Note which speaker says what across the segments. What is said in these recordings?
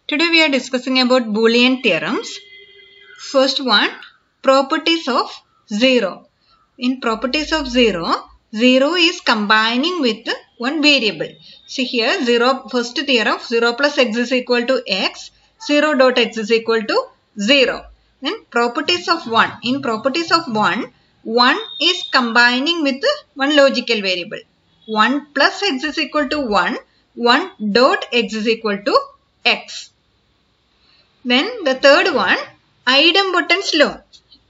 Speaker 1: Today we are discussing about Boolean theorems. First one, properties of 0. In properties of 0, 0 is combining with one variable. See here, first theorem, 0 plus x is equal to x, 0 dot x is equal to 0. Then properties of 1. In properties of 1, 1 is combining with one logical variable. 1 plus x is equal to 1, 1 dot x is equal to x. Then the third one, idempotence law.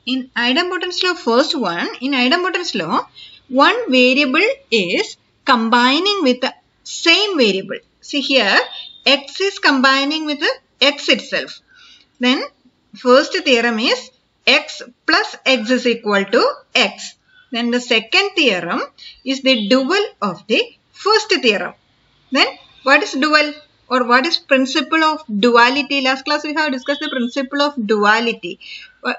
Speaker 1: In idempotence law, first one, in idempotence law, one variable is combining with the same variable. See here, x is combining with x itself. Then first theorem is x plus x is equal to x. Then the second theorem is the dual of the first theorem. Then what is dual? Or what is principle of duality? Last class we have discussed the principle of duality.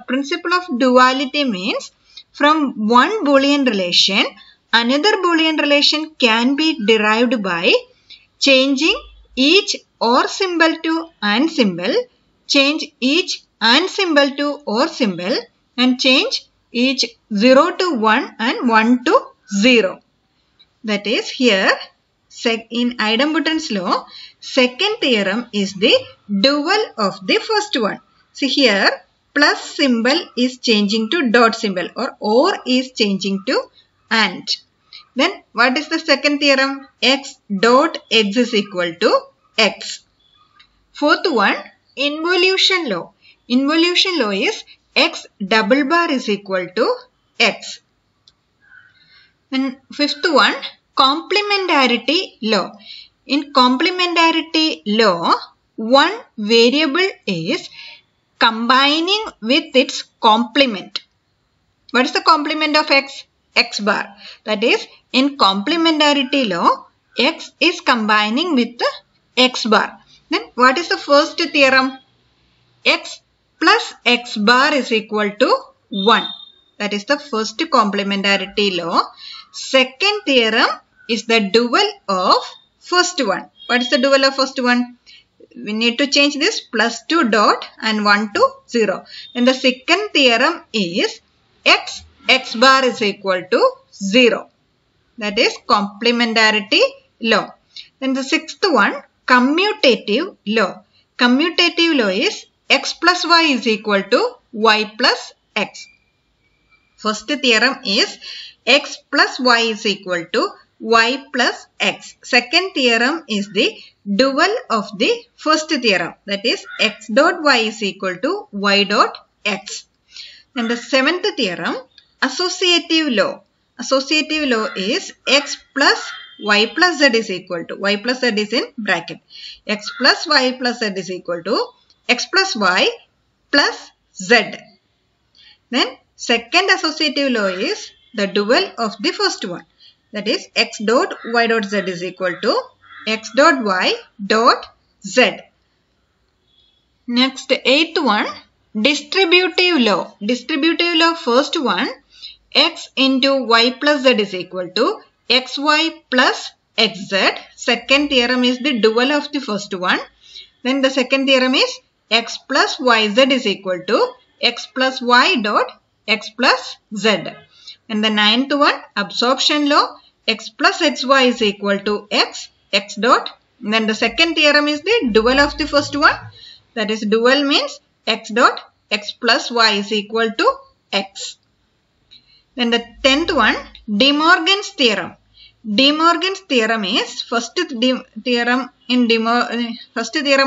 Speaker 1: Principle of duality means from one Boolean relation, another Boolean relation can be derived by changing each OR symbol to AND symbol, change each AND symbol to OR symbol, and change each 0 to 1 and 1 to 0. That is here. In idempotence law, second theorem is the dual of the first one. See here, plus symbol is changing to dot symbol or is changing to AND. Then what is the second theorem? X dot x is equal to x. Fourth one, involution law. Involution law is x double bar is equal to x. Then fifth one, complementarity law. In complementarity law, one variable is combining with its complement. What is the complement of x? X bar. That is, in complementarity law, x is combining with the x bar. Then what is the first theorem? X plus x bar is equal to 1. That is the first complementarity law. Second theorem is the dual of first one. What is the dual of first one? We need to change this plus 2 dot and 1 to 0. And the second theorem is x bar is equal to 0. That is complementarity law. Then the sixth one, commutative law. Commutative law is x plus y is equal to y plus x. First theorem is x plus y is equal to y plus x. Second theorem is the dual of the first theorem. That is x dot y is equal to y dot x. And the seventh theorem, associative law. Associative law is x plus y plus z is equal to, y plus z is in bracket, x plus y plus z is equal to x plus y plus z. Then second associative law is the dual of the first one. That is x dot y dot z is equal to x dot y dot z. Next, eighth one, distributive law. Distributive law, first one, x into y plus z is equal to xy plus xz. Second theorem is the dual of the first one. Then the second theorem is x plus yz is equal to x plus y dot x plus z. And the ninth one, absorption law, x plus xy is equal to x dot. And then the second theorem is the dual of the first one. That is, dual means x dot x plus y is equal to x. Then the 10th one, De Morgan's theorem. De Morgan's theorem is, first theorem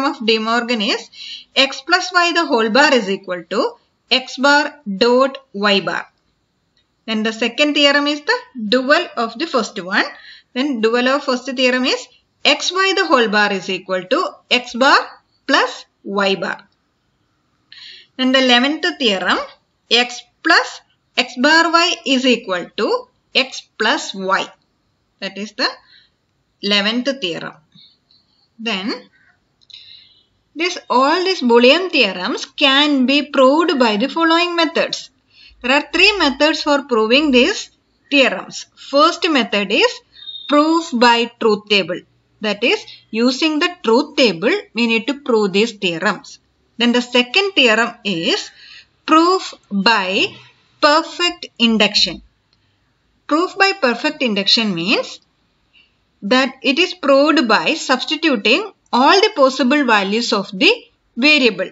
Speaker 1: of De Morgan is x plus y the whole bar is equal to x bar dot y bar. Then the second theorem is the dual of the first one. Then dual of first theorem is xy the whole bar is equal to x bar plus y bar. Then the 11th theorem, x plus x bar y is equal to x plus y. That is the 11th theorem. Then all these Boolean theorems can be proved by the following methods. There are three methods for proving these theorems. First method is proof by truth table. That is, using the truth table, we need to prove these theorems. Then the second theorem is proof by perfect induction. Proof by perfect induction means that it is proved by substituting all the possible values of the variable.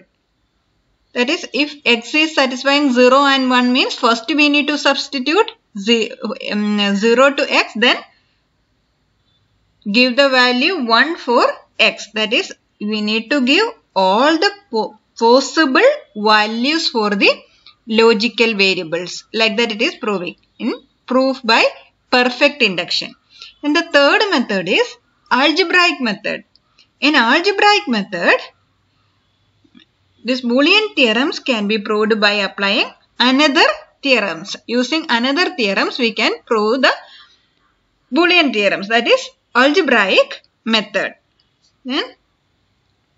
Speaker 1: That is, if x is satisfying 0 and 1 means first we need to substitute 0 to x, then give the value 1 for x. That is, we need to give all the possible values for the logical variables. Like that it is proving in proof by perfect induction. And the third method is algebraic method. In algebraic method, these Boolean theorems can be proved by applying another theorems. Using another theorems, we can prove the Boolean theorems. That is algebraic method. Then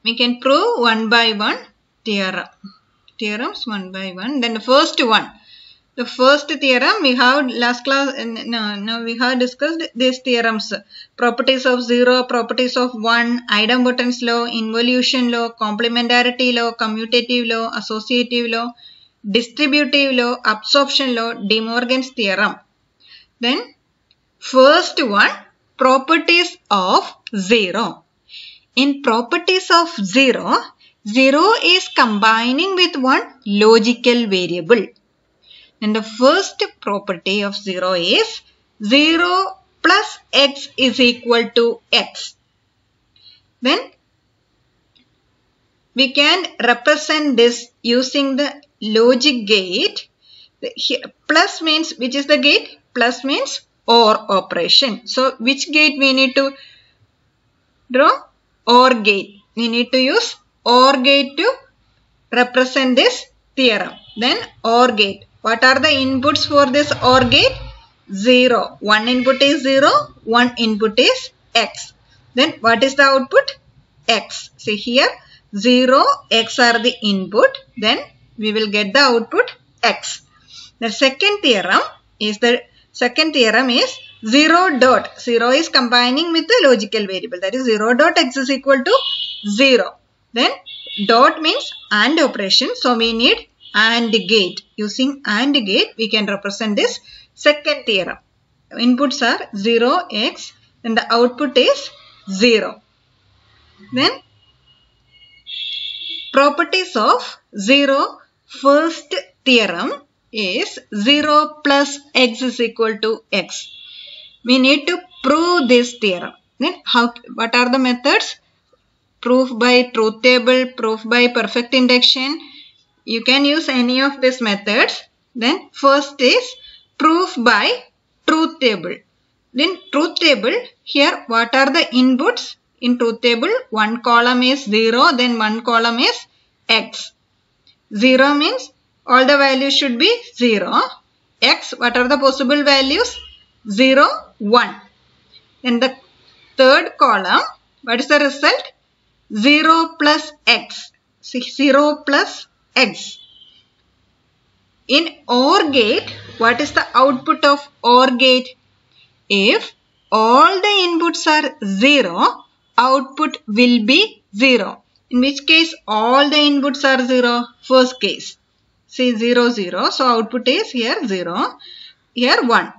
Speaker 1: we can prove one by one theorems one by one. Then the first one. The first theorem we have last class, we have discussed these theorems. Properties of 0, properties of 1, idempotence law, involution law, complementarity law, commutative law, associative law, distributive law, absorption law, De Morgan's theorem. Then first one, properties of 0. In properties of 0, 0 is combining with one logical variable. And the first property of 0 is 0 plus x is equal to x. Then we can represent this using the logic gate. Here, plus means, which is the gate? Plus means OR operation. So which gate we need to draw? OR gate. We need to use OR gate to represent this theorem. Then OR gate. What are the inputs for this OR gate? 0. One input is 0. One input is x. Then what is the output? X. See here, 0, x are the input. Then we will get the output x. The second theorem is 0 dot. 0 is combining with the logical variable. That is 0 dot x is equal to 0. Then dot means AND operation. So we need AND gate. Using AND gate, we can represent this second theorem. Inputs are 0, x, and the output is 0. Then properties of 0, first theorem is 0 plus x is equal to x. We need to prove this theorem. Then what are the methods? Proof by truth table, proof by perfect induction. You can use any of these methods. Then first is proof by truth table. Then truth table, here what are the inputs? In truth table, one column is 0, then one column is x. 0 means all the values should be 0. X, what are the possible values? 0, 1. Then the third column, what is the result? 0 plus x. See, 0 plus x. In OR gate, what is the output of OR gate? If all the inputs are 0, output will be 0. In which case all the inputs are 0? First case. See 0, 0. So output is here 0. Here 1.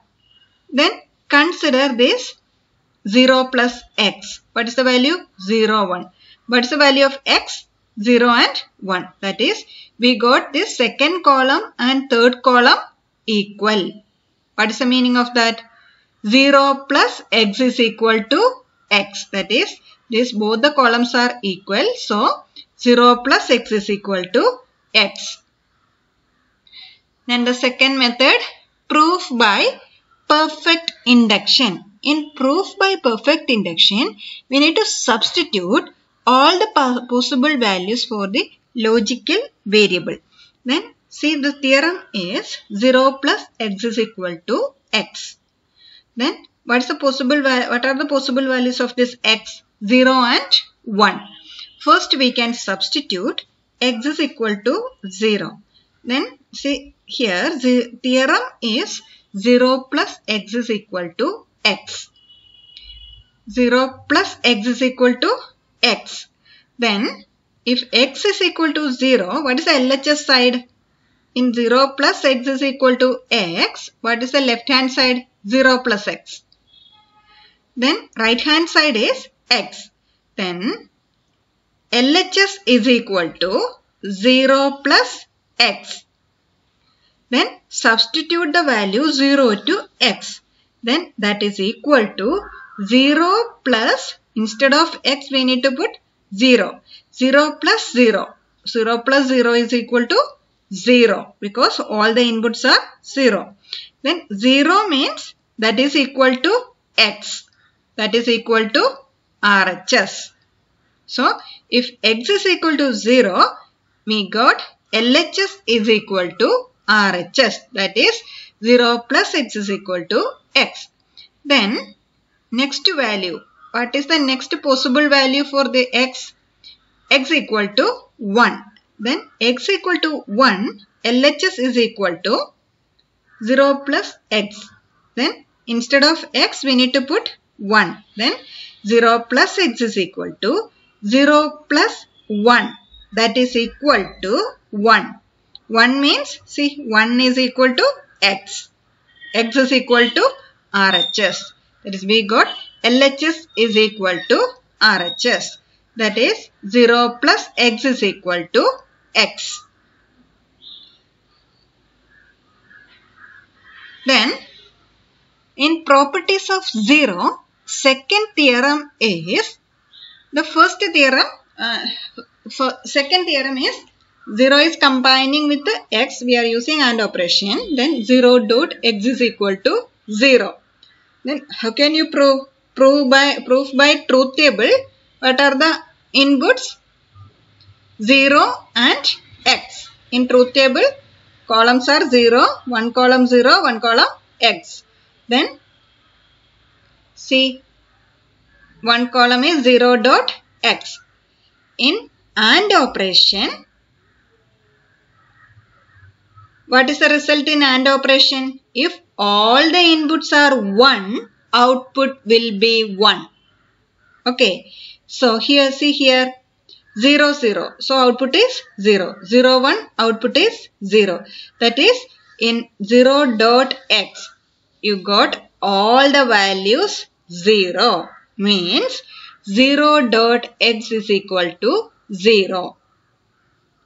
Speaker 1: Then consider this 0 plus x. What is the value? 0, 1. What is the value of x? 0 and 1. That is, we got this second column and third column equal. What is the meaning of that? 0 plus x is equal to x. That is, both the columns are equal. So, 0 plus x is equal to x. Then the second method, proof by perfect induction. In proof by perfect induction, we need to substitute all the possible values for the logical variable. Then see, the theorem is 0 plus x is equal to x. Then what are the possible values of this x? 0 and 1. First we can substitute x is equal to 0. Then see here, the theorem is 0 plus x is equal to x. 0 plus x is equal to x. Then if x is equal to 0, what is the LHS side? In 0 plus x is equal to x, what is the left hand side? 0 plus x. Then right hand side is x. Then LHS is equal to 0 plus x. Then substitute the value 0 to x. Then that is equal to 0 plus, instead of x we need to put 0. 0 plus 0. 0 plus 0 is equal to 0 because all the inputs are 0. Then 0 means that is equal to x. That is equal to RHS. So if x is equal to 0, we got LHS is equal to RHS. That is 0 plus x is equal to x. Then next value. What is the next possible value for the x? X equal to 1. Then x equal to 1, LHS is equal to 0 plus x. Then instead of x we need to put 1. Then 0 plus x is equal to 0 plus 1. That is equal to 1. 1 means, see, 1 is equal to x. X is equal to RHS. That is, we got LHS is equal to RHS. That is 0 plus x is equal to x. Then in properties of 0, second theorem is, the first theorem, second theorem is 0 is combining with the x, we are using AND operation. Then 0 dot x is equal to 0. Then how can you prove? Proof by truth table. What are the inputs? 0 and x. In truth table, columns are 0, one column 0, one column x. Then see, one column is 0 dot x. In AND operation, what is the result in AND operation? If all the inputs are 1, output will be 1. Okay. So here, see here, 0, 0. So output is 0. 0, 1, output is 0. That is, in 0 dot x, you got all the values 0. Means 0 dot x is equal to 0.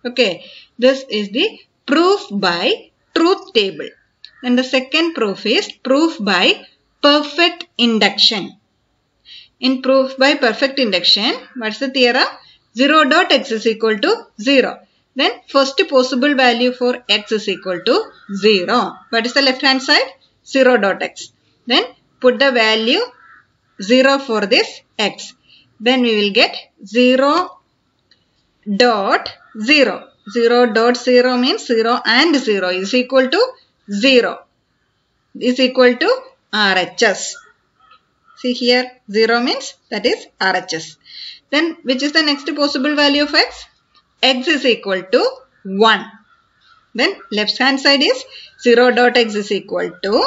Speaker 1: Okay. This is the proof by truth table. And the second proof is proof by perfect induction. In proof by perfect induction, what's the theorem? 0 dot x is equal to 0. Then first possible value for x is equal to 0. What is the left hand side? 0 dot x. Then put the value 0 for this x. Then we will get 0 dot 0. 0 dot 0 means 0 and 0 is equal to 0. Is equal to RHS. See here, 0 means that is RHS. Then which is the next possible value of x? X is equal to 1. Then left hand side is 0 dot x is equal to,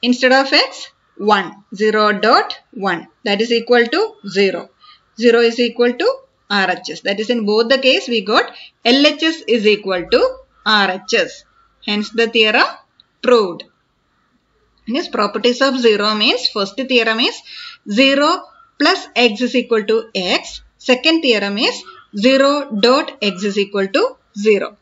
Speaker 1: instead of x, 1. 0 dot 1. That is equal to 0. 0 is equal to RHS. That is, in both the case we got LHS is equal to RHS. Hence the theorem proved. Yes, properties of 0 means first theorem is 0 plus x is equal to x. Second theorem is 0 dot x is equal to 0.